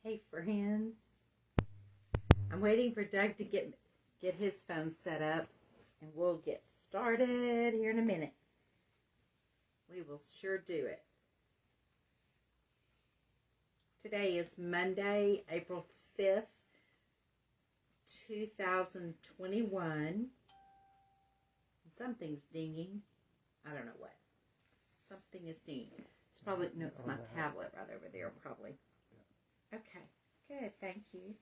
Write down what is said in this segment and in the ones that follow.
Hey friends, I'm waiting for Doug to get his phone set up, and we'll get started here in a minute. We will sure do it. Today is Monday, April 5th, 2021. And something's dinging. I don't know what. Something is dinging. It's probably, no, it's my tablet right over there, probably. Okay, good, thank you.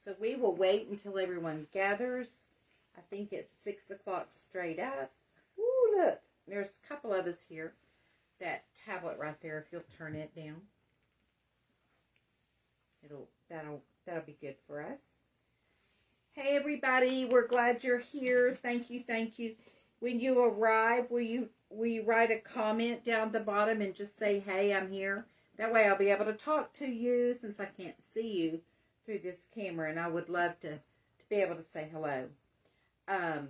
So we will wait until everyone gathers. I think it's 6 o'clock straight up. Ooh, look, there's a couple of us here. That tablet right there, if you'll turn it down, that'll be good for us. Hey everybody, we're glad you're here. Thank you, thank you. When you arrive, will you write a comment down the bottom and just say, hey, I'm here? That way I'll be able to talk to you since I can't see you through this camera, and I would love to be able to say hello. Oh,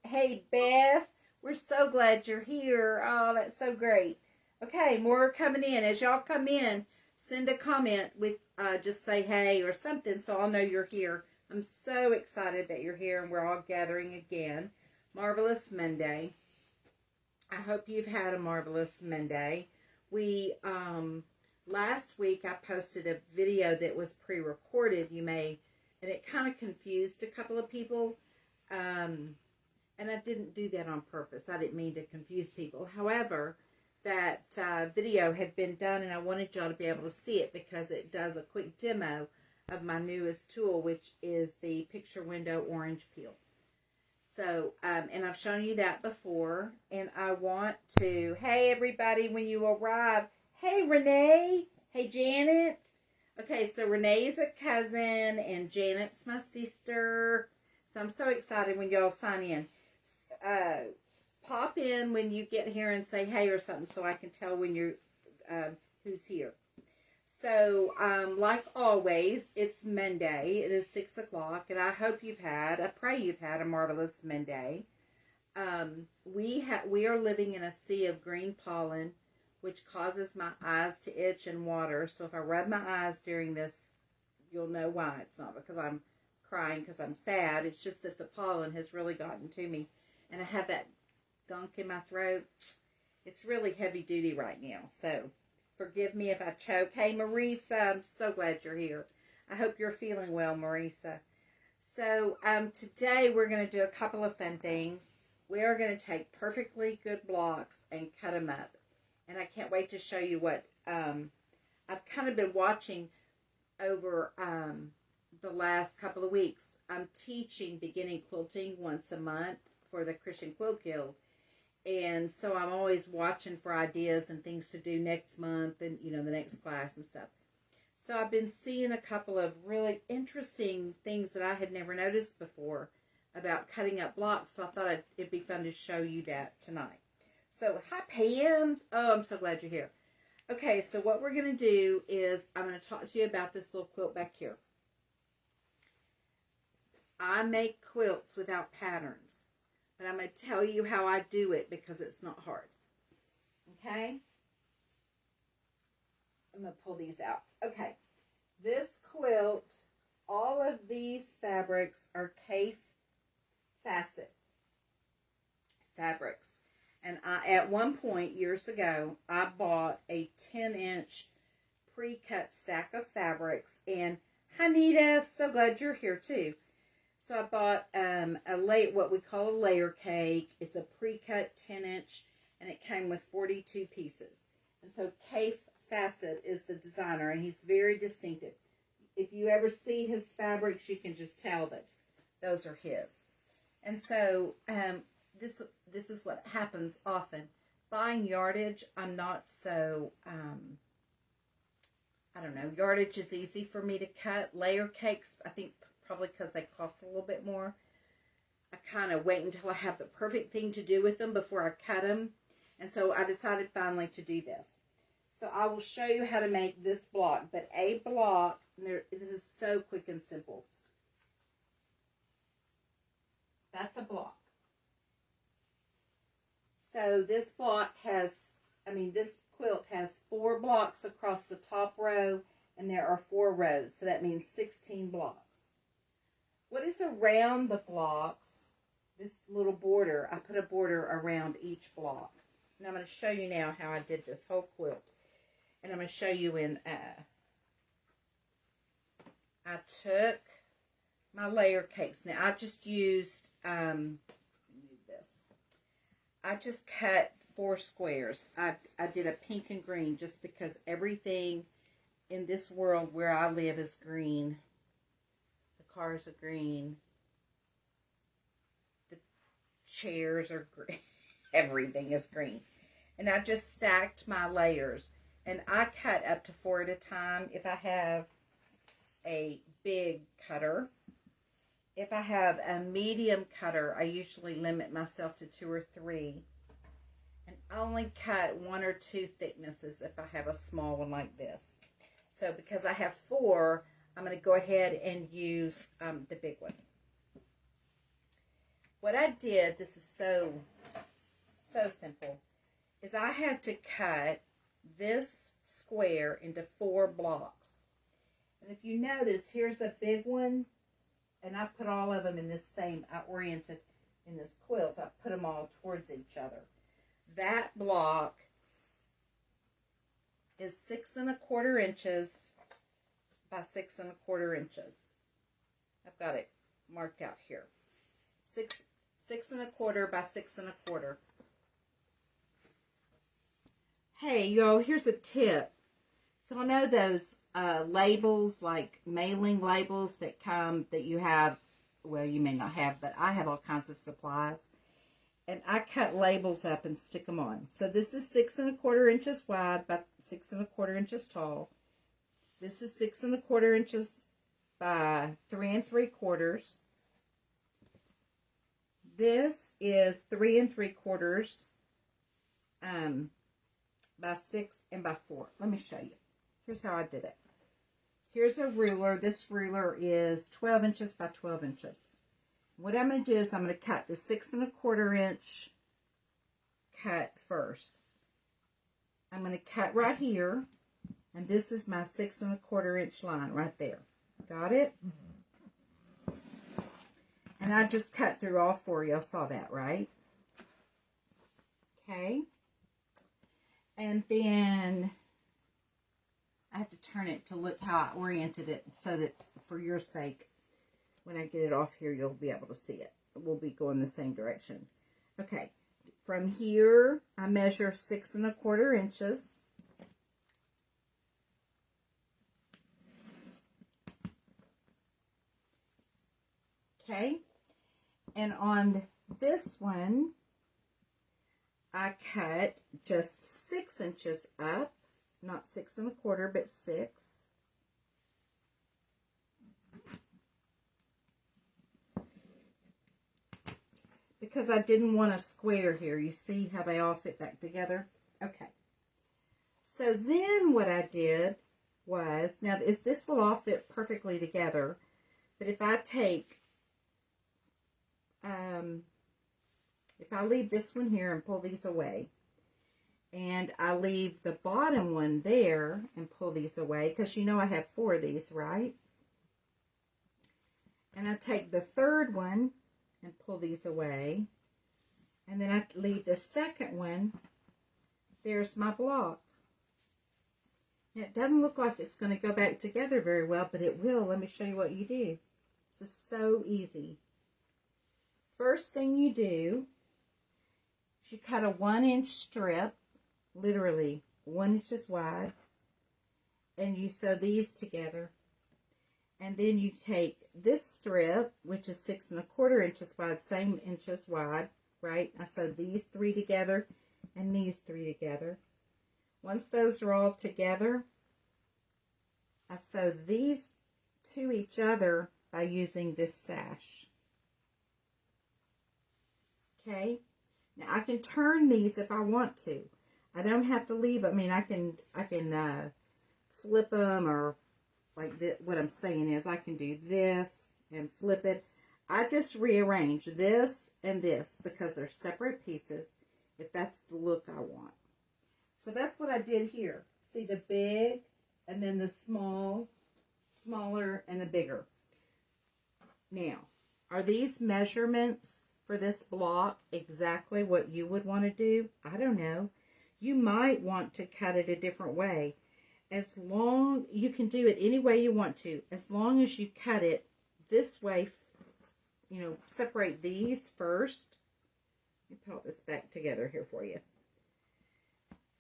hey, Beth. We're so glad you're here. Oh, that's so great. Okay, more are coming in. As y'all come in, send a comment with just say hey or something so I'll know you're here. I'm so excited that you're here and we're all gathering again. Marvelous Monday. I hope you've had a marvelous Monday. We, last week I posted a video that was pre-recorded, and it kind of confused a couple of people. And I didn't do that on purpose. I didn't mean to confuse people. However, that video had been done, and I wanted y'all to be able to see it because it does a quick demo of my newest tool, which is the Picture Window Orange Peel. So, and I've shown you that before, and I want to, hey everybody, when you arrive, hey Renee, hey Janet. Okay, so Renee is a cousin, and Janet's my sister. So I'm so excited when y'all sign in. Pop in when you get here and say hey or something so I can tell when you're who's here. So like always, it's Monday. It is 6 o'clock, and I pray you've had a marvelous Monday. We are living in a sea of green pollen, which causes my eyes to itch and water. So if I rub my eyes during this, you'll know why. It's not because I'm crying because I'm sad. It's just that the pollen has really gotten to me, and I have that gunk in my throat. It's really heavy duty right now, so forgive me if I choke. Hey Marisa, I'm so glad you're here. I hope you're feeling well, Marisa. So today we're going to do a couple of fun things. We are going to take perfectly good blocks and cut them up, and I can't wait to show you what I've kind of been watching over the last couple of weeks. I'm teaching beginning quilting once a month for the Christian Quilt Guild, and so I'm always watching for ideas and things to do next month and the next class and stuff. So I've been seeing a couple of really interesting things that I had never noticed before about cutting up blocks, so I thought it'd be fun to show you that tonight. So hi Pam. Oh, I'm so glad you're here. Okay, so what we're going to do is I'm going to talk to you about this little quilt back here. I make quilts without patterns, but I'm going to tell you how I do it because it's not hard. Okay? I'm going to pull these out. Okay. This quilt, all of these fabrics are Kaif Facet fabrics. And at one point, years ago, I bought a 10-inch pre-cut stack of fabrics. And hi, Nita, so glad you're here too. So I bought what we call a layer cake. It's a pre-cut 10-inch, and it came with 42 pieces. And so Kaif Facet is the designer, and he's very distinctive. If you ever see his fabrics, you can just tell that those are his. And so this is what happens often. Buying yardage, I'm not so, I don't know, yardage is easy for me to cut. Layer cakes, I think probably because they cost a little bit more. I kind of wait until I have the perfect thing to do with them before I cut them. And so I decided finally to do this. So I will show you how to make this block. But a block, this is so quick and simple. That's a block. So this block has, this quilt has 4 blocks across the top row And there are 4 rows, so that means 16 blocks. What is around the blocks, this little border, I put a border around each block. And I'm going to show you now how I did this whole quilt. And I'm going to show you in, I took my layer cakes. Now, I just used, this. I just cut 4 squares. I did a pink and green just because everything in this world where I live is green. The cars are green. The chairs are green. Everything is green. And I just stacked my layers. And I cut up to 4 at a time if I have a big cutter. If I have a medium cutter, I usually limit myself to 2 or 3. And I only cut 1 or 2 thicknesses if I have a small one like this. So because I have 4, I'm going to go ahead and use the big one. What I did, this is so simple, is I had to cut this square into 4 blocks. And if you notice, here's a big one, and I put all of them in this same, I oriented in this quilt, I put them all towards each other. That block is 6 1/4 inches by 6 1/4 inches. I've got it marked out here. 6 1/4 by 6 1/4. Hey, y'all, here's a tip. Y'all know those labels, like mailing labels that come, that you have, well, you may not have, but I have all kinds of supplies. And I cut labels up and stick them on. So this is 6 1/4 inches wide by 6 1/4 inches tall. This is 6 1/4 inches by 3 3/4. This is 3 3/4 by 6 and by 4. Let me show you. Here's how I did it. Here's a ruler. This ruler is 12 inches by 12 inches. What I'm going to do is I'm going to cut the 6 1/4 inch cut first. I'm going to cut right here, and this is my 6 1/4 inch line right there. Got it? And I just cut through all 4. Y'all saw that, right? Okay. And then I have to turn it to look how I oriented it so that for your sake, when I get it off here, you'll be able to see it. We'll be going the same direction. Okay. From here, I measure 6 1/4 inches. Okay. And on this one, I cut just 6 inches up, not 6 1/4, but 6. Because I didn't want a square here. You see how they all fit back together? Okay. So then what I did was, now this will all fit perfectly together, but if I take, if I leave this one here and pull these away, and I leave the bottom one there and pull these away, because you know I have 4 of these, right? And I take the third one and pull these away, and then I leave the second one. There's my block. And it doesn't look like it's going to go back together very well, but it will. Let me show you what you do. This is so easy. First thing you do is you cut a 1-inch strip, literally 1 inch wide, and you sew these together. And then you take this strip, which is 6 1/4 inches wide, same inches wide, right? I sew these 3 together and these 3 together. Once those are all together, I sew these to each other by using this sash. Okay? Now I can turn these if I want to. I don't have to leave. I mean, I can flip them, or like this. What I'm saying is I can do this and flip it. I just rearrange this and this because they're separate pieces if that's the look I want. So that's what I did here. See the big and then the smaller, and the bigger. Now, are these measurements for this block exactly what you would want to do? I don't know. You might want to cut it a different way. You can do it any way you want to, as long as you cut it this way, separate these first. Let me put this back together here for you.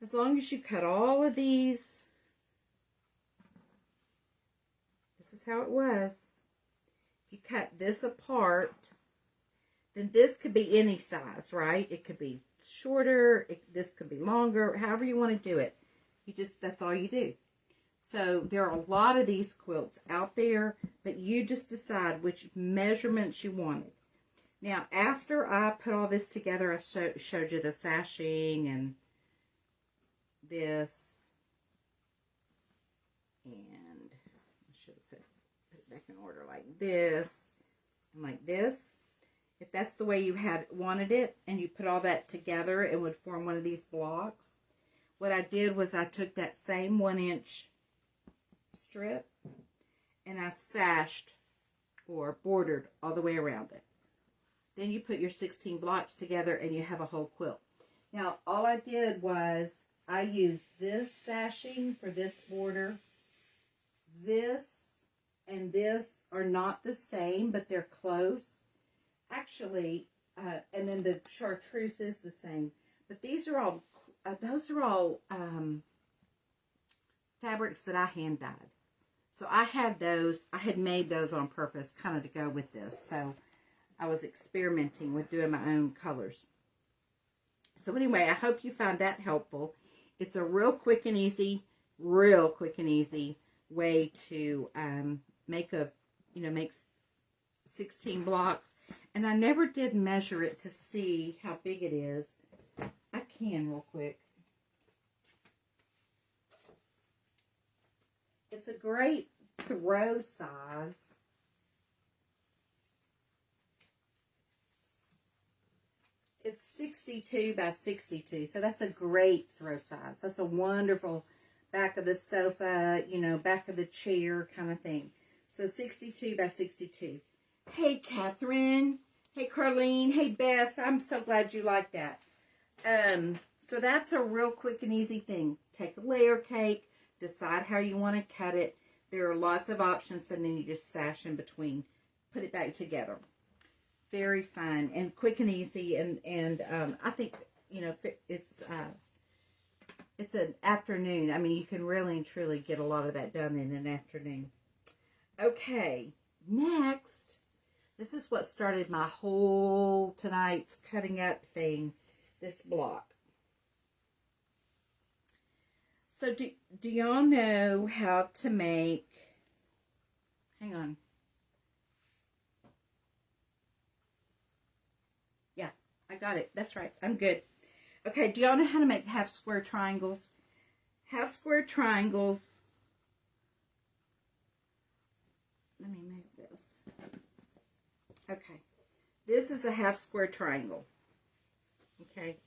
As long as you cut all of these, this is how it was. You cut this apart, then this could be any size, right? It could be shorter, this could be longer, however you want to do it. That's all you do. So there are a lot of these quilts out there, but you just decide which measurements you wanted. Now, after I put all this together, I showed you the sashing and this, and I should have put it back in order like this and like this. If that's the way you wanted it, and you put all that together, it would form one of these blocks. What I did was I took that same 1-inch strip and I sashed or bordered all the way around it. Then you put your 16 blocks together and you have a whole quilt. Now, all I did was I used this sashing for this border. This and this are not the same, but they're close. Actually, and then the chartreuse is the same. But these are all, those are all fabrics that I hand dyed. So I had made those on purpose kind of to go with this. So I was experimenting with doing my own colors. So anyway, I hope you found that helpful. It's a real quick and easy way to make 16 blocks. And I never did measure it to see how big it is. I can real quick. It's a great throw size. It's 62 by 62, so that's a great throw size. That's a wonderful back of the sofa, back of the chair kind of thing. So 62 by 62. Hey, Catherine. Hey, Carlene. Hey, Beth. I'm so glad you like that. So that's a real quick and easy thing. Take a layer cake, decide how you want to cut it. There are lots of options, and then you just sash in between. Put it back together. Very fun and quick and easy, and I think it's an afternoon. I mean, you can really and truly get a lot of that done in an afternoon. Okay, next, this is what started my whole tonight's cutting up thing. This block. So do y'all know how to make? Hang on. I got it. That's right. I'm good. Okay, do y'all know how to make half square triangles? Half square triangles. Let me move this. Okay. This is a half square triangle. Okay.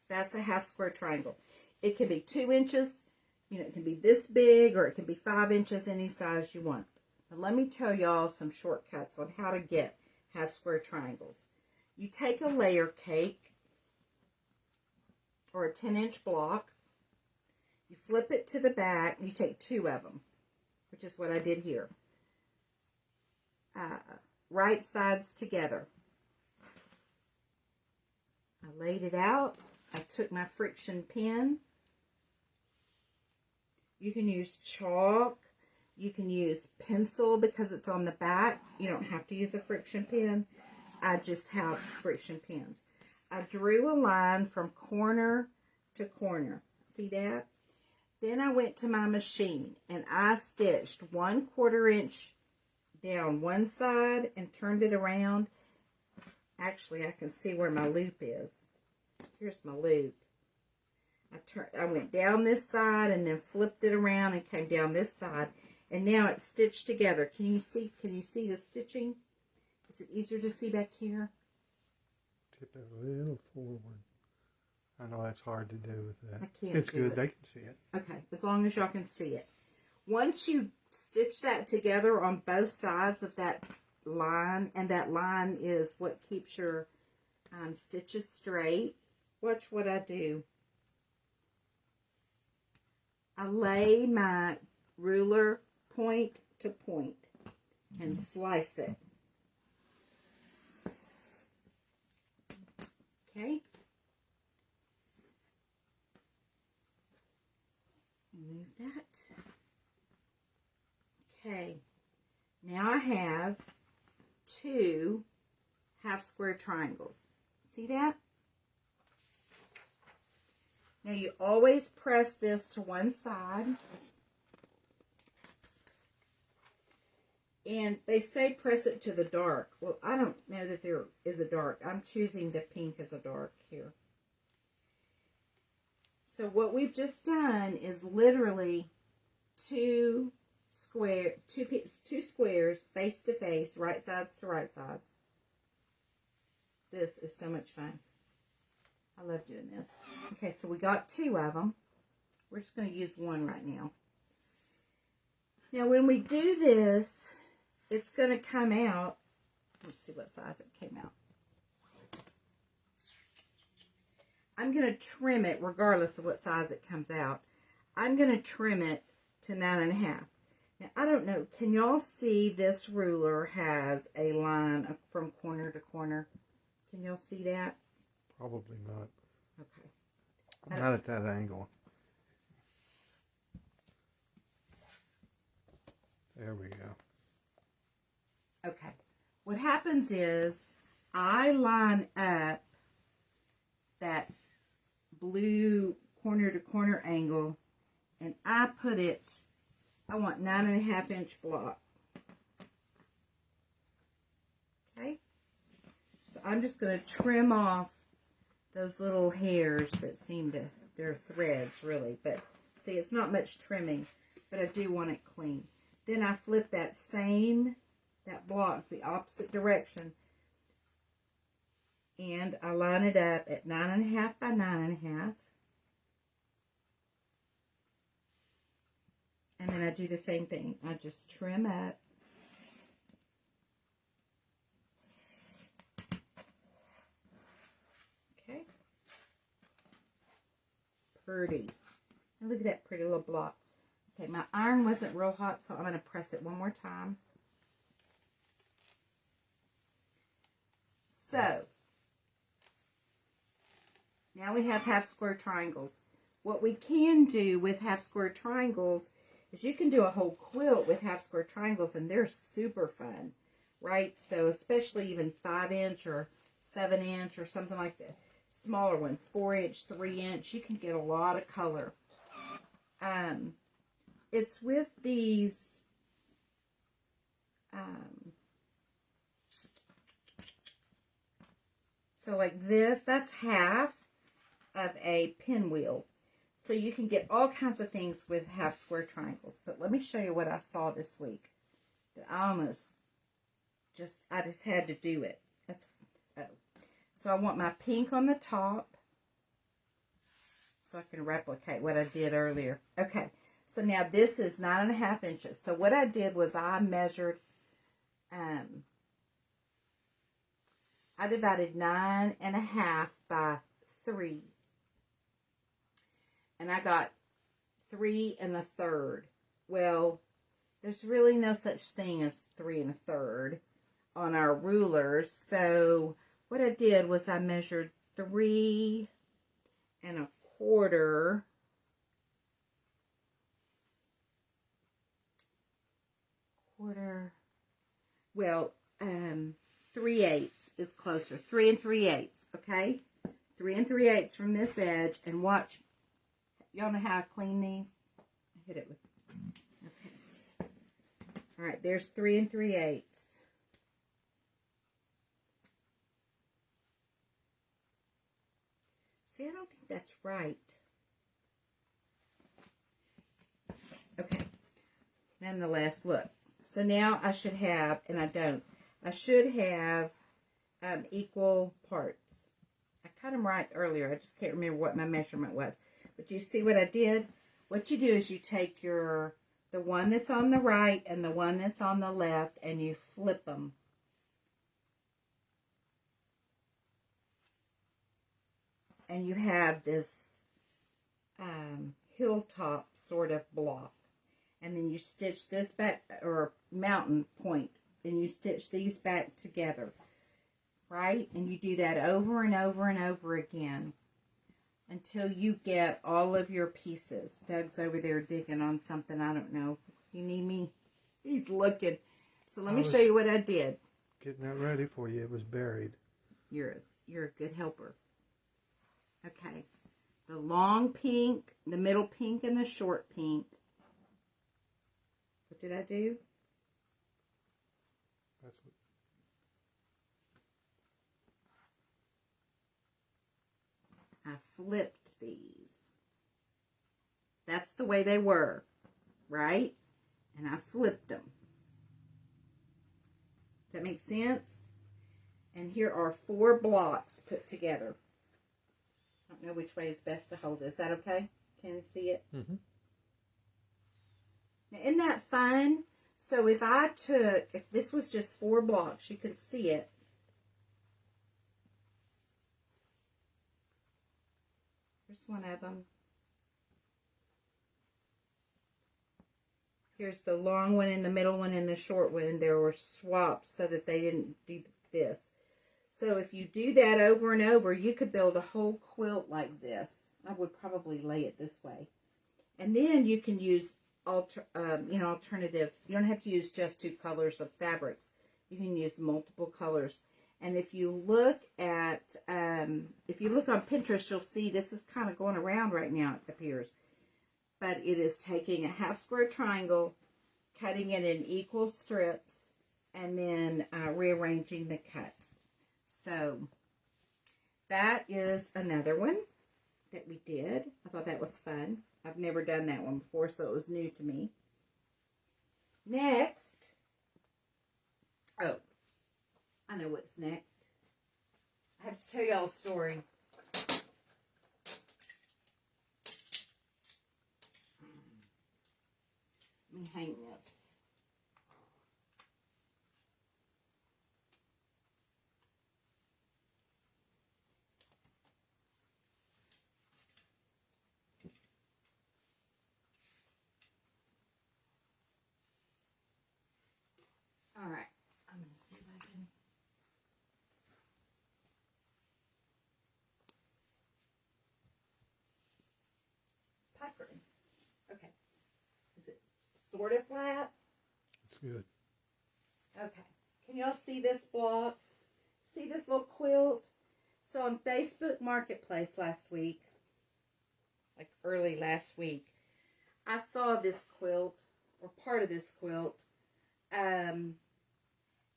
That's a half square triangle. It can be 2 inches. It can be this big, or it can be 5 inches, any size you want. But let me tell y'all some shortcuts on how to get half square triangles. You take a layer cake or a 10-inch block. You flip it to the back. You take 2 of them, which is what I did here. Right sides together. I laid it out. I took my friction pen. You can use chalk. You can use pencil because it's on the back. You don't have to use a friction pen. I just have friction pens. I drew a line from corner to corner. See that? Then I went to my machine and I stitched 1/4 inch down one side and turned it around. Actually, I can see where my loop is. Here's my loop. I went down this side and then flipped it around and came down this side. And now it's stitched together. Can you see the stitching? Is it easier to see back here? Tip it a little forward. I know that's hard to do with that. I can't. It's good. They can see it. Okay, as long as y'all can see it. Once you stitch that together on both sides of that line, and that line is what keeps your stitches straight, watch what I do. I lay my ruler point to point and slice it. Okay. Move that. Okay. Now I have 2 half square triangles. See that? Now you always press this to one side. And they say press it to the dark. Well, I don't know that there is a dark. I'm choosing the pink as a dark here. So what we've just done is literally 2 squares face to face, right sides to right sides. This is so much fun. I love doing this. Okay, so we got 2 of them. We're just going to use 1 right now. Now when we do this, it's going to come out. Let's see what size it came out. I'm going to trim it regardless of what size it comes out. I'm going to trim it to 9.5. Now, I don't know. Can y'all see this ruler has a line from corner to corner? Can y'all see that? Probably not. Okay. Not at that angle. There we go. Okay. What happens is I line up that blue corner to corner angle, and I put it, I want 9.5 inch block. Okay. So I'm just going to trim off those little hairs that seem to, they're threads really, but see, it's not much trimming, but I do want it clean. Then I flip that block the opposite direction, and I line it up at 9.5 by 9.5. And then I do the same thing. I just trim up. Okay. Pretty. And look at that pretty little block. Okay, my iron wasn't real hot, so I'm going to press it one more time. So, now we have half square triangles. What we can do with half square triangles is you can do a whole quilt with half square triangles, and they're super fun, right? So especially even 5 inch or 7 inch or something like that. Smaller ones, 4 inch, 3 inch, you can get a lot of color. It's with these so like this, that's half of a pinwheel. So you can get all kinds of things with half square triangles. But let me show you what I saw this week. That I just had to do it. So I want my pink on the top, so I can replicate what I did earlier. Okay, so now this is 9.5 inches. So what I did was I measured, I divided 9.5 by 3. And I got 3 1/3. Well, there's really no such thing as 3 1/3 on our rulers. So what I did was I measured 3 1/4. Well, 3/8 is closer. 3 3/8. Okay, 3 3/8 from this edge, and watch. Y'all know how I clean these? I hit it with. Okay. All right. There's 3 3/8. See, I don't think that's right. Okay. Nonetheless, look. So now I should have, and I don't. I should have equal parts. I cut them right earlier. I just can't remember what my measurement was. But you see what I did? What you do is you take your the one that's on the right and the one that's on the left, and you flip them. And you have this hilltop sort of block. And then you stitch this back, or mountain point, and you stitch these back together, right? And you do that over and over and over again until you get all of your pieces. Doug's over there digging on something. I don't know. You need me? He's looking. So let me show you what I did. Getting that ready for you. It was buried. You're a good helper. Okay. The long pink, the middle pink, and the short pink. What did I do? That's what. I flipped these. That's the way they were, right? And I flipped them. Does that make sense? And here are 4 blocks put together. I don't know which way is best to hold it. Is that okay? Can you see it? Mm-hmm. Now, isn't that fun? So if this was just 4 blocks, you could see it. Here's one of them. Here's the long one and the middle one and the short one, and there were swaps so that they didn't do this. So if you do that over and over, you could build a whole quilt like this. I would probably lay it this way. And then you can use alternative. You don't have to use just 2 colors of fabrics. You can use multiple colors. And if you look on Pinterest, you'll see this is kind of going around right now, it appears. But it is taking a half square triangle, cutting it in equal strips, and then rearranging the cuts. So that is another one that we did. I thought that was fun. I've never done that one before, so it was new to me. Next, oh, I know what's next. I have to tell y'all a story. Let me hang this. All right, I'm going to see if I can. It's puckering. Okay. Is it sort of flat? That's good. Okay. Can y'all see this block? See this little quilt? So on Facebook Marketplace last week, like early last week, I saw this quilt, or part of this quilt,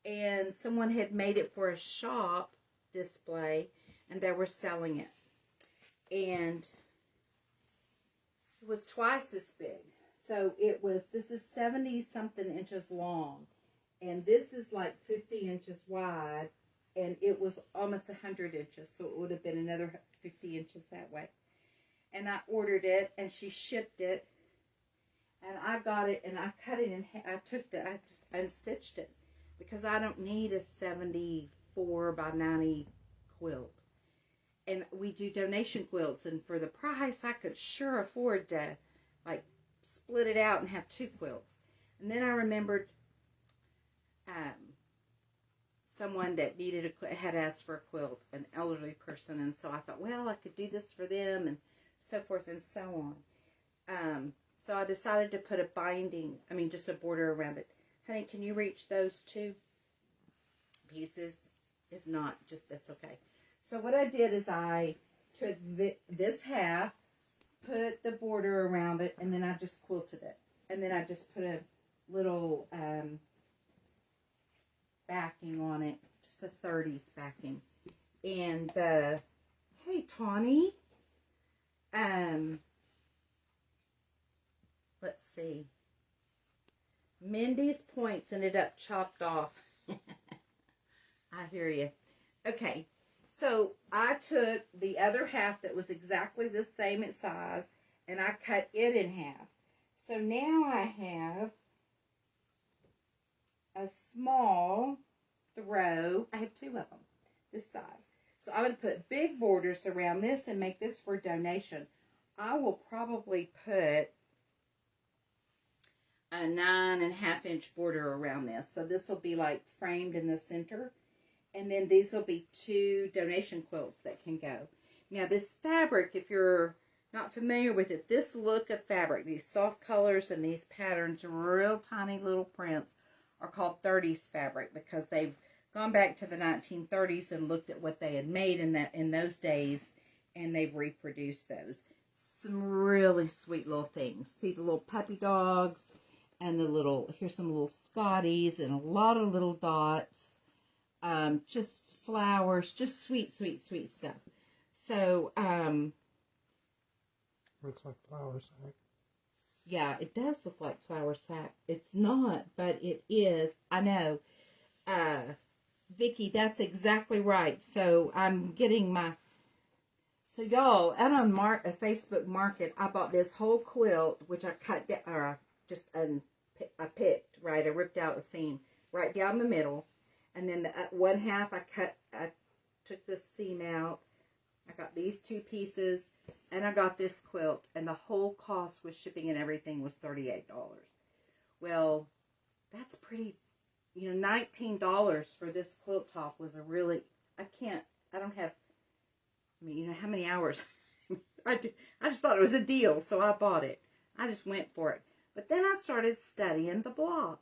and someone had made it for a shop display, and they were selling it. And it was twice as big. So this is 70 something inches long, and this is like 50 inches wide, and it was almost 100 inches, so it would have been another 50 inches that way. And I ordered it, and she shipped it, and I got it, and I cut it in half. I just unstitched it, because I don't need a 74 by 90 quilt. And we do donation quilts, and for the price, I could sure afford to, like, split it out and have 2 quilts. And then I remembered someone that had asked for a quilt, an elderly person, and so I thought, well, I could do this for them, and so forth and so on. So I decided to put just a border around it. Honey, can you reach those 2 pieces? If not, that's okay. So what I did is I took this half, put the border around it, and then I just quilted it. And then I just put a little backing on it, just a 30s backing. And hey, Tawny, let's see. Mindy's points ended up chopped off. I hear you. Okay, so I took the other half that was exactly the same in size, and I cut it in half. So now I have a small throw. I have two of them, this size. So I'm going to put big borders around this and make this for donation. I will probably put a 9.5-inch border around this. So this will be like framed in the center. And then these will be 2 donation quilts that can go. Now this fabric, if you're not familiar with it, this look of fabric, these soft colors and these patterns, real tiny little prints, are called 30s fabric because they've gone back to the 1930s and looked at what they had made in those days, and they've reproduced those. Some really sweet little things. See the little puppy dogs and the little, here's some little Scotties and a lot of little dots. Just flowers, just sweet, sweet, sweet stuff. So, looks like flour sack. yeah, it does look like flour sack. It's not, but it is. I know. Vicki, that's exactly right. So I'm getting my, so y'all, out on a Facebook Market, I bought this whole quilt, which I cut down, or I picked, right? I ripped out the seam right down the middle. And then the one half I took this seam out. I got these 2 pieces, and I got this quilt, and the whole cost with shipping and everything was $38. Well, that's pretty, you know, $19 for this quilt top was a really, I don't have, I mean, you know, how many hours? I just thought it was a deal, so I bought it. I just went for it. But then I started studying the block.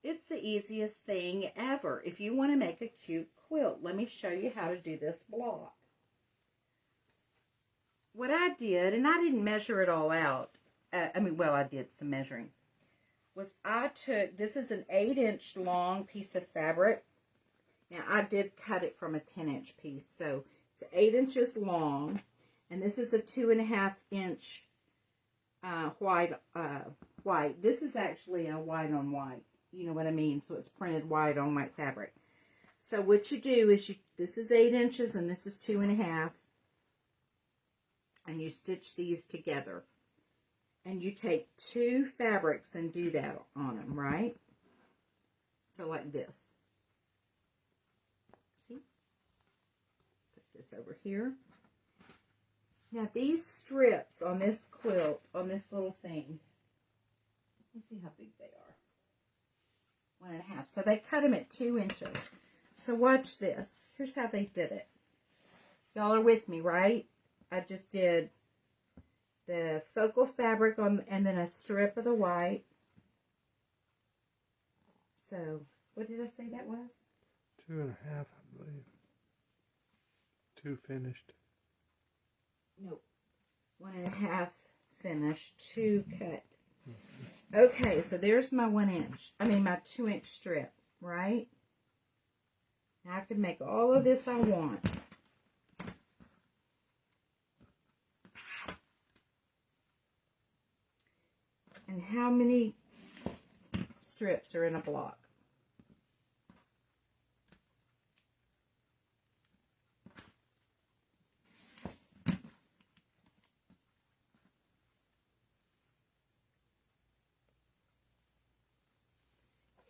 It's the easiest thing ever. If you want to make a cute quilt, let me show you how to do this block. What I did, and I didn't measure it all out. I did some measuring. Was I took, this is an 8-inch long piece of fabric. Now, I did cut it from a 10-inch piece. So, it's 8 inches long. And this is a 2.5-inch white. This is actually a white on white. You know what I mean? So it's printed white on white fabric. So what you do is this is 8 inches and this is 2.5. And you stitch these together. And you take 2 fabrics and do that on them, right? So like this. See? Put this over here. Now these strips on this quilt, on this little thing, let's see how big they are. 1.5. So they cut them at 2 inches. So watch this. Here's how they did it. Y'all are with me, right? I just did the focal fabric on, and then a strip of the white. So, what did I say that was? 2.5, I believe. 2 finished. Nope. 1.5 finished, 2 cut. Okay, so there's my 1 inch. I mean my 2-inch strip, right? Now I can make all of this I want. And how many strips are in a block?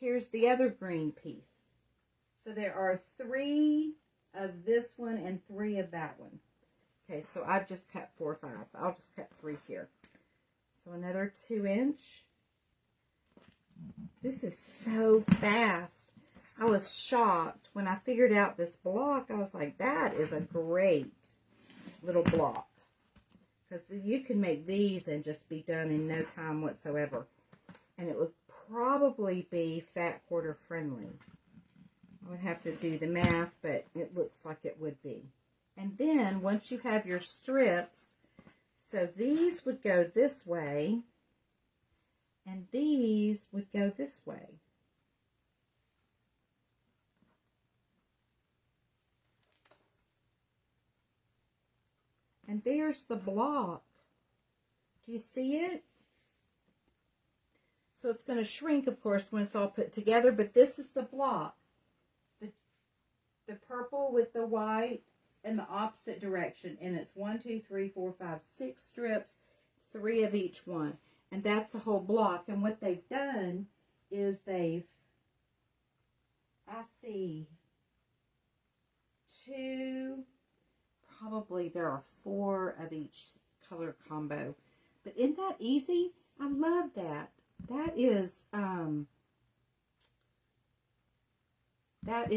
Here's the other green piece. So there are 3 of this one and 3 of that one. Okay, so I've just cut 4 or 5. I'll just cut 3 here. So another 2-inch. This is so fast. I was shocked when I figured out this block. I was like, that is a great little block. Because you can make these and just be done in no time whatsoever. And it would probably be fat quarter friendly. I would have to do the math, but it looks like it would be. And then once you have your strips, so these would go this way, and these would go this way. And there's the block. Do you see it? So it's going to shrink, of course, when it's all put together, but this is the block. The purple with the white in the opposite direction, and it's 1, 2, 3, 4, 5, 6 strips, 3 of each one. And that's a whole block. And what they've done is I see two, probably there are 4 of each color combo. But isn't that easy? I love that. That is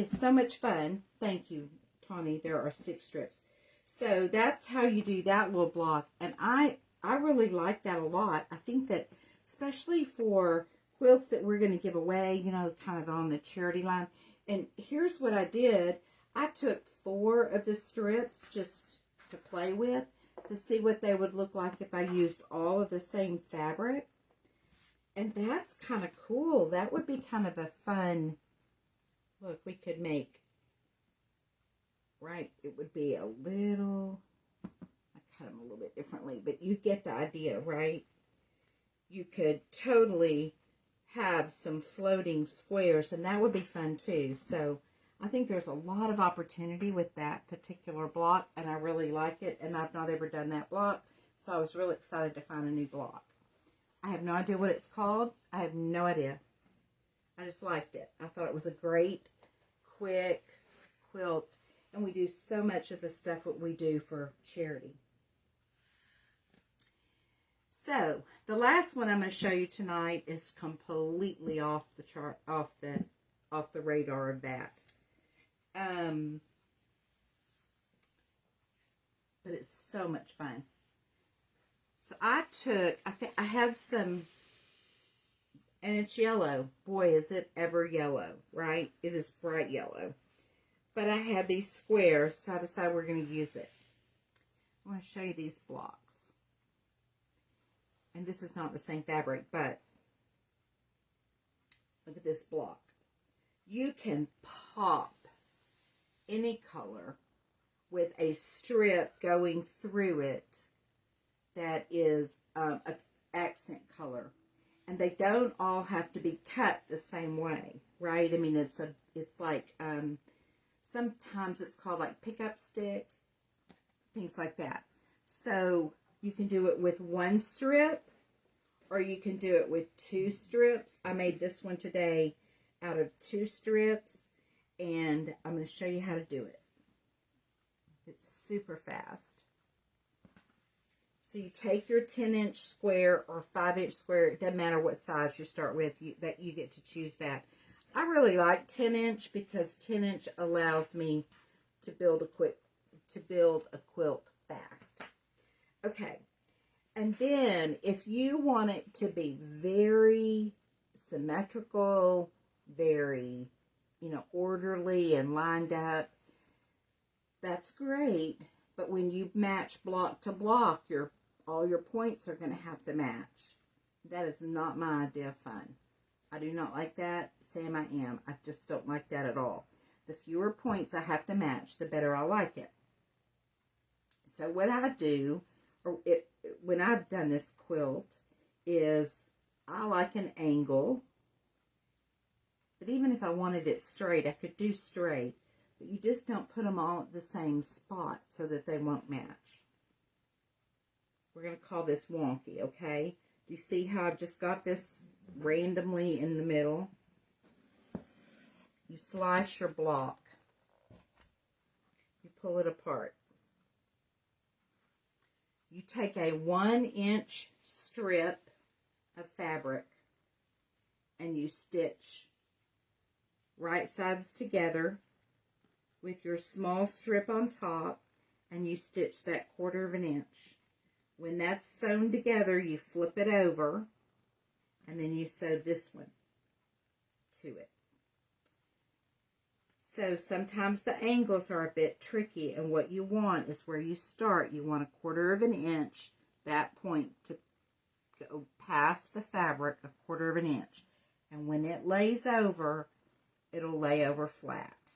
so much fun. Thank you, Tawny. There are 6 strips. So that's how you do that little block. And I really like that a lot. I think that especially for quilts that we're going to give away, you know, kind of on the charity line. And here's what I did. I took 4 of the strips just to play with to see what they would look like if I used all of the same fabric. And that's kind of cool. That would be kind of a fun, look, we could make, right, it would be a little, I cut them a little bit differently, but you get the idea, right? You could totally have some floating squares, and that would be fun too. So I think there's a lot of opportunity with that particular block, and I really like it, and I've not ever done that block, so I was really excited to find a new block. I have no idea what it's called. I have no idea. I just liked it. I thought it was a great, quick quilt, and we do so much of the stuff that we do for charity. So, the last one I'm going to show you tonight is completely off the chart, off the radar of that. But it's so much fun. So I think I had some, and it's yellow. Boy, is it ever yellow, right? It is bright yellow. But I had these squares, so I decided we're going to use it. I want to show you these blocks. And this is not the same fabric, but look at this block. You can pop any color with a strip going through it that is an accent color. And they don't all have to be cut the same way, right? I mean, it's like, sometimes it's called like pickup sticks, things like that. So you can do it with 1 strip, or you can do it with 2 strips. I made this one today out of 2 strips, and I'm going to show you how to do it. It's super fast. So you take your 10-inch square or 5-inch square, it doesn't matter what size you start with, you get to choose that. I really like 10-inch because 10-inch allows me to build a quilt fast. Okay, and then if you want it to be very symmetrical, very, orderly and lined up, that's great. But when you match block to block, all your points are going to have to match. That is not my idea of fun. I do not like that. Sam, I am. I just don't like that at all. The fewer points I have to match, the better I like it. So what I do, when I've done this quilt, is I like an angle. But even if I wanted it straight, I could do straight. But you just don't put them all at the same spot so that they won't match. We're going to call this wonky, okay? Do you see how I've just got this randomly in the middle? You slice your block. You pull it apart. You take a 1-inch strip of fabric and you stitch right sides together with your small strip on top, and you stitch that 1/4 inch. When that's sewn together, you flip it over, and then you sew this one to it. So sometimes the angles are a bit tricky, and what you want is where you start. You want 1/4 inch, that point to go past the fabric, 1/4 inch. And when it lays over, it'll lay over flat.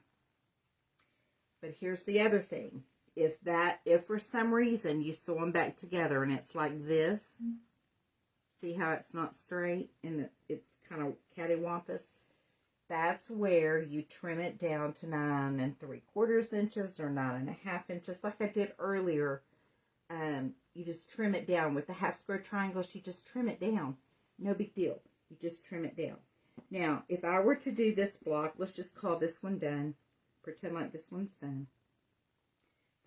But here's the other thing. If for some reason you sew them back together and it's like this, see how it's not straight and it's kind of cattywampus? That's where you trim it down to 9 3/4 inches or 9 1/2 inches, like I did earlier you just trim it down. With the half square triangles, you just trim it down. No big deal. You just trim it down. Now, if I were to do this block, let's just call this one done. Pretend like this one's done.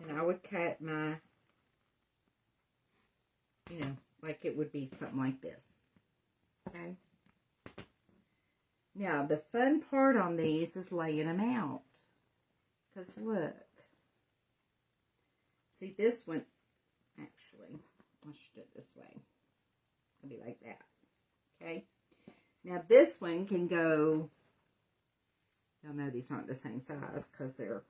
And I would cut my, you know, like it would be something like this. Okay? Now, the fun part on these is laying them out. Because look. See, this one, actually, I should do it this way. It'll be like that. Okay? Now, this one can go, y'all know these aren't the same size because they're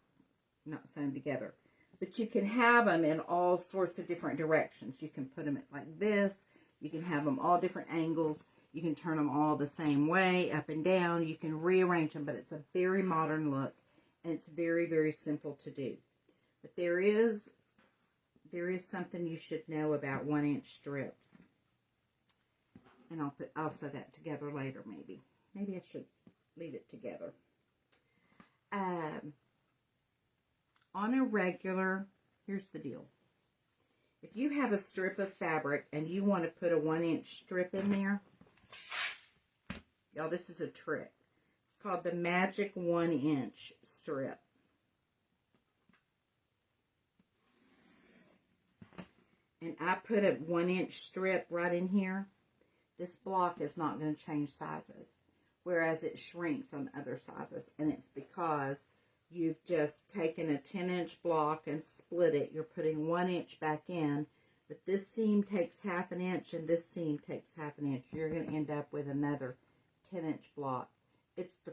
not sewn together. But you can have them in all sorts of different directions. You can put them like this. You can have them all different angles. You can turn them all the same way, up and down. You can rearrange them, but it's a very modern look. And it's very, very simple to do. But there is something you should know about 1-inch strips. And I'll sew that together later, maybe. Maybe I should leave it together. On a regular, here's the deal. If you have a strip of fabric and you want to put a 1-inch strip in there, y'all, this is a trick. It's called the magic 1-inch strip. And I put a 1-inch strip right in here. This block is not going to change sizes, whereas it shrinks on other sizes. And it's because you've just taken a 10-inch block and split it. You're putting 1 inch back in, but this seam takes 1/2 inch and this seam takes 1/2 inch. You're going to end up with another 10-inch block. It's the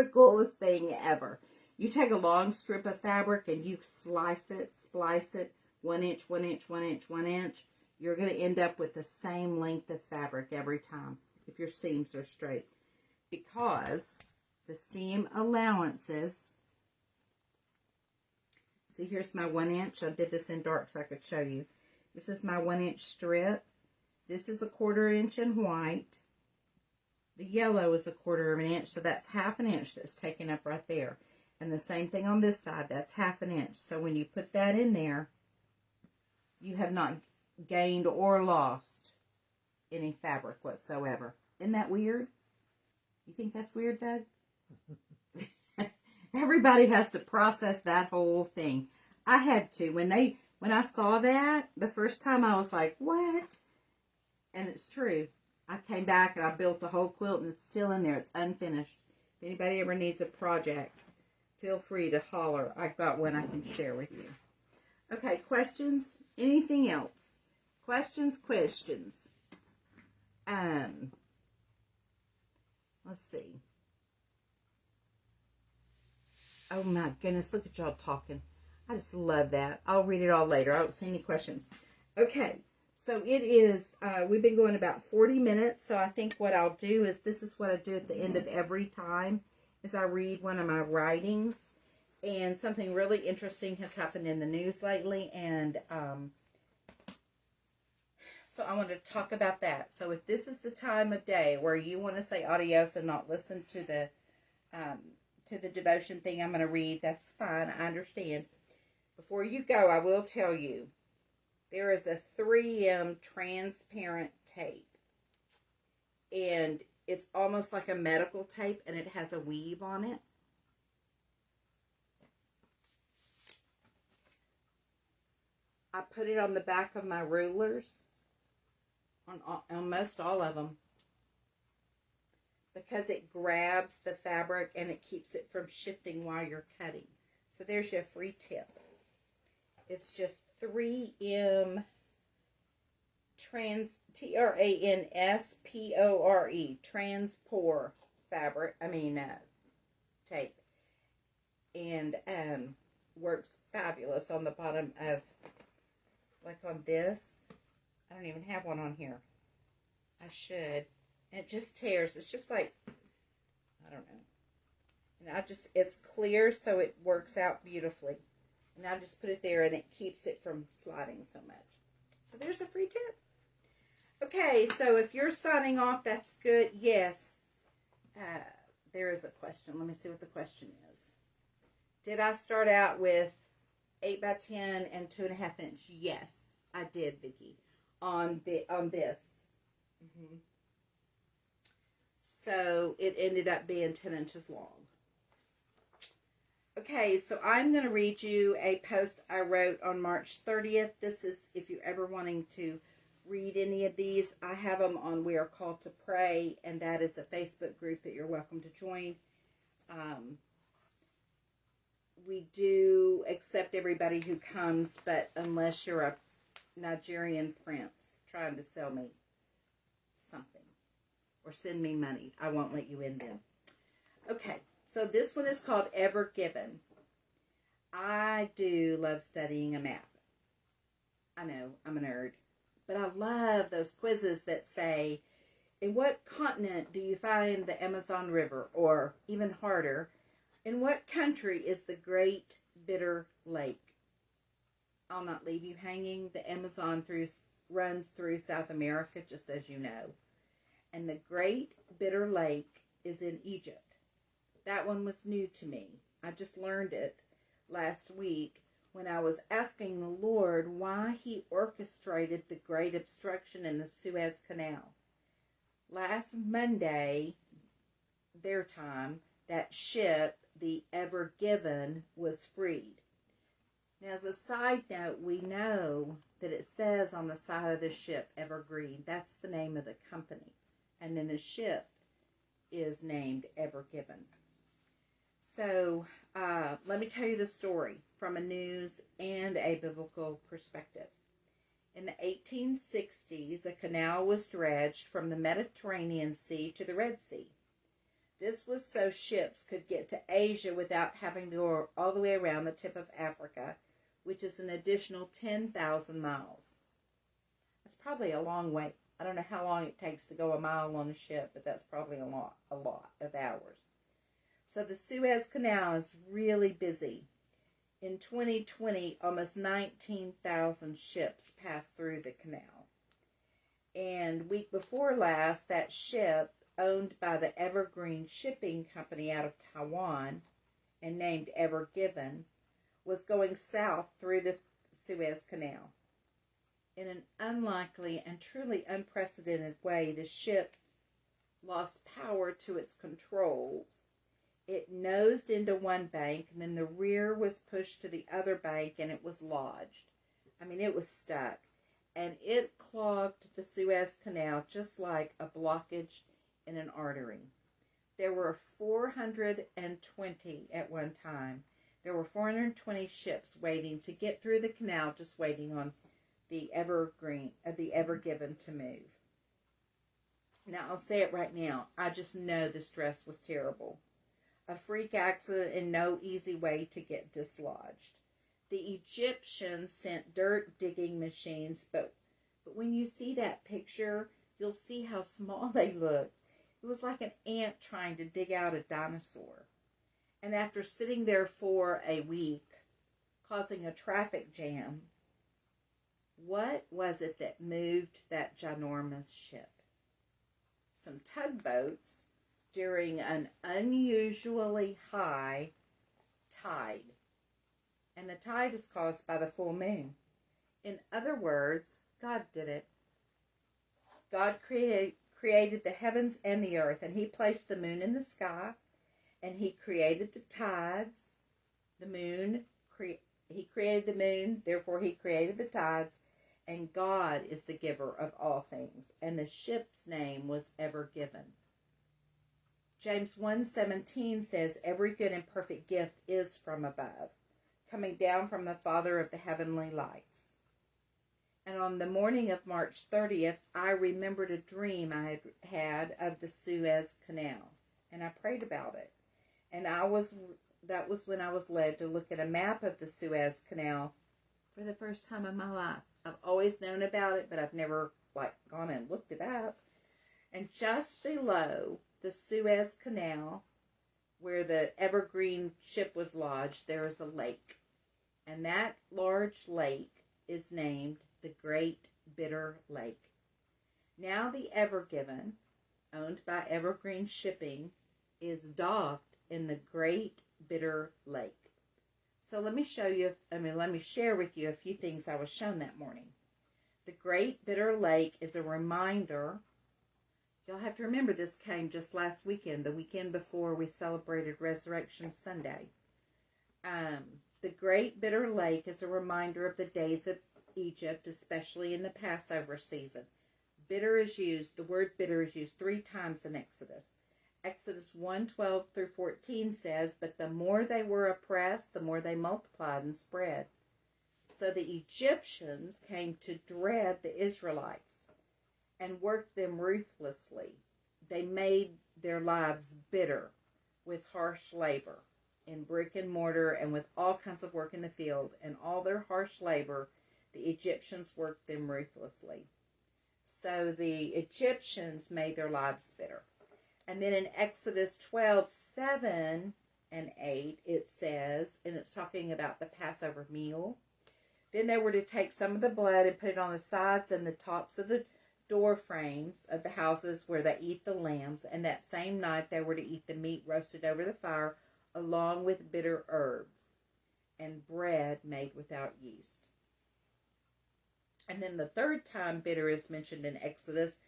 coolest thing ever. You take a long strip of fabric and you slice it, splice it, 1 inch, 1 inch, 1 inch, 1 inch. You're going to end up with the same length of fabric every time if your seams are straight. Because the seam allowances, see, here's my 1 inch. I did this in dark so I could show you. This is my 1-inch strip. This is a 1/4 inch in white. The yellow is a 1/4 inch, so that's 1/2 inch that's taken up right there. And the same thing on this side, that's 1/2 inch. So when you put that in there, you have not gained or lost any fabric whatsoever. Isn't that weird? You think that's weird, Doug? Everybody has to process that whole thing. I had to. When I saw that the first time, I was like, what? And it's true. I came back and I built the whole quilt and it's still in there. It's unfinished. If anybody ever needs a project, feel free to holler. I've got one I can share with you. Okay, questions? Anything else? Questions? Let's see. Oh my goodness, look at y'all talking. I just love that. I'll read it all later. I don't see any questions. Okay, so it is, we've been going about 40 minutes, so I think what I'll do is, this is what I do at the end of every time, is I read one of my writings, and something really interesting has happened in the news lately, and so I want to talk about that. So if this is the time of day where you want to say adios and not listen to the devotion thing I'm going to read, that's fine. I understand. Before you go, I will tell you, there is a 3M transparent tape. And it's almost like a medical tape, and it has a weave on it. I put it on the back of my rulers, on most all of them, because it grabs the fabric and it keeps it from shifting while you're cutting. So there's your free tip. It's just 3M Transpore, transpore fabric, tape. And works fabulous on the bottom of, like on this. I don't even have one on here. I should. And it just tears. It's just like, I don't know. And it's clear, so it works out beautifully. And I just put it there, and it keeps it from sliding so much. So there's a free tip. Okay, so if you're signing off, that's good. Yes. There is a question. Let me see what the question is. Did I start out with 8 by 10 and 2.5 inch? Yes. I did, Vicky, on this. Mm-hmm. So it ended up being 10 inches long. Okay, so I'm going to read you a post I wrote on March 30th. This is, if you're ever wanting to read any of these, I have them on We Are Called to Pray, and that is a Facebook group that you're welcome to join. We do accept everybody who comes, but unless you're a Nigerian prince trying to sell me something or send me money, I won't let you in then. Okay, so this one is called Ever Given. I do love studying a map. I know, I'm a nerd. But I love those quizzes that say, in what continent do you find the Amazon River? Or even harder, in what country is the Great Bitter Lake? I'll not leave you hanging. The Amazon runs through South America, just as you know. And the Great Bitter Lake is in Egypt. That one was new to me. I just learned it last week when I was asking the Lord why he orchestrated the great obstruction in the Suez Canal. Last Monday, their time, that ship, the Ever Given, was freed. Now, as a side note, we know that it says on the side of the ship, Evergreen. That's the name of the company. And then the ship is named Ever Given. So, let me tell you the story from a news and a biblical perspective. In the 1860s, a canal was dredged from the Mediterranean Sea to the Red Sea. This was so ships could get to Asia without having to go all the way around the tip of Africa, which is an additional 10,000 miles. That's probably a long way. I don't know how long it takes to go a mile on a ship, but that's probably a lot of hours. So the Suez Canal is really busy. In 2020, almost 19,000 ships passed through the canal. And week before last, that ship, owned by the Evergreen Shipping Company out of Taiwan and named Ever Given, was going south through the Suez Canal. In an unlikely and truly unprecedented way, the ship lost power to its controls. It nosed into one bank, and then the rear was pushed to the other bank, and it was lodged. I mean, it was stuck. And it clogged the Suez Canal just like a blockage in an artery. There were 420 at one time. There were 420 ships waiting to get through the canal, just waiting on the Ever Given to move. Now, I'll say it right now. I just know the stress was terrible. A freak accident and no easy way to get dislodged. The Egyptians sent dirt digging machines, but when you see that picture, you'll see how small they looked. It was like an ant trying to dig out a dinosaur. And after sitting there for a week, causing a traffic jam, what was it that moved that ginormous ship? Some tugboats during an unusually high tide. And the tide is caused by the full moon. In other words, God did it. God created the heavens and the earth, and he placed the moon in the sky, and he created the tides. He created the moon, therefore he created the tides, and God is the giver of all things. And the ship's name was Ever Given. James 1:17 says, every good and perfect gift is from above, coming down from the Father of the heavenly lights. And on the morning of March 30th, I remembered a dream I had of the Suez Canal, and I prayed about it. And that was when I was led to look at a map of the Suez Canal for the first time in my life. I've always known about it, but I've never gone and looked it up. And just below the Suez Canal, where the Evergreen ship was lodged, there is a lake. And that large lake is named the Great Bitter Lake. Now the Ever Given, owned by Evergreen Shipping, is docked in the Great Bitter Lake. So let me share with you a few things I was shown that morning. The great bitter lake is a reminder. Y'all have to remember this came just last weekend, the weekend before we celebrated Resurrection Sunday. The great bitter lake is a reminder of the days of Egypt, especially in the Passover season. The word bitter is used 3 times in Exodus. Exodus 1:12 through 14 says, "But the more they were oppressed, the more they multiplied and spread. So the Egyptians came to dread the Israelites and worked them ruthlessly. They made their lives bitter with harsh labor in brick and mortar and with all kinds of work in the field. And all their harsh labor, the Egyptians worked them ruthlessly." So the Egyptians made their lives bitter. And then in Exodus 12:7 and 8, it says, and it's talking about the Passover meal, "Then they were to take some of the blood and put it on the sides and the tops of the door frames of the houses where they eat the lambs. And that same night they were to eat the meat roasted over the fire, along with bitter herbs and bread made without yeast." And then the third time bitter is mentioned in Exodus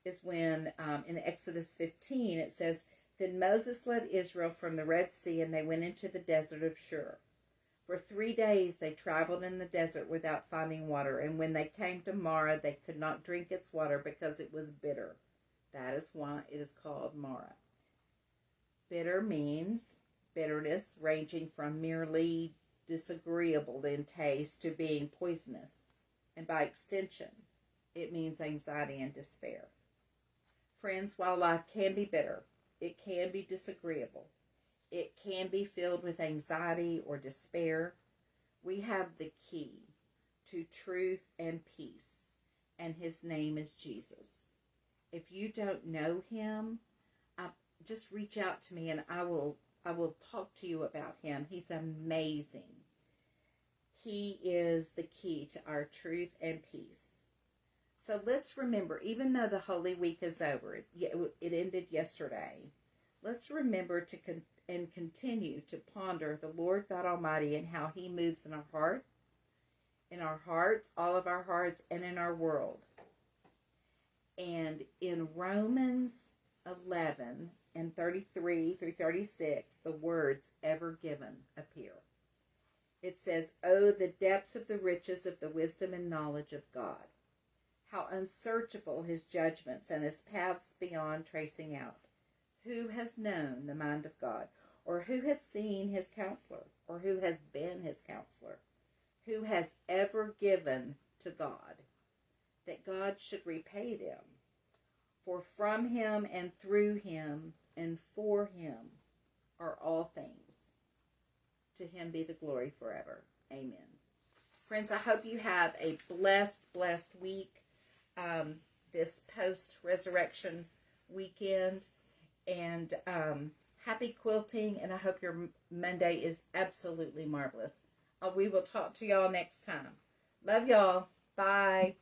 is when, in Exodus 15, it says, "Then Moses led Israel from the Red Sea, and they went into the desert of Shur. For 3 days they traveled in the desert without finding water, and when they came to Marah, they could not drink its water because it was bitter. That is why it is called Marah." Bitter means bitterness ranging from merely disagreeable in taste to being poisonous. And by extension, it means anxiety and despair. Friends, while life can be bitter, it can be disagreeable, it can be filled with anxiety or despair, we have the key to truth and peace, and his name is Jesus. If you don't know him, just reach out to me and I will talk to you about him. He's amazing. He is the key to our truth and peace. So let's remember, even though the Holy Week is over, it ended yesterday, let's remember to continue to ponder the Lord God Almighty and how he moves in our hearts, all of our hearts, and in our world. And in Romans 11 and 33 through 36, the words "ever given" appear. It says, "Oh, the depths of the riches of the wisdom and knowledge of God. How unsearchable his judgments and his paths beyond tracing out. Who has known the mind of God? Or who has seen his counselor? Or who has been his counselor? Who has ever given to God, that God should repay them? For from him and through him and for him are all things. To him be the glory forever. Amen." Friends, I hope you have a blessed week. This post-resurrection weekend, and happy quilting, and I hope your Monday is absolutely marvelous. We will talk to y'all next time. Love y'all. Bye.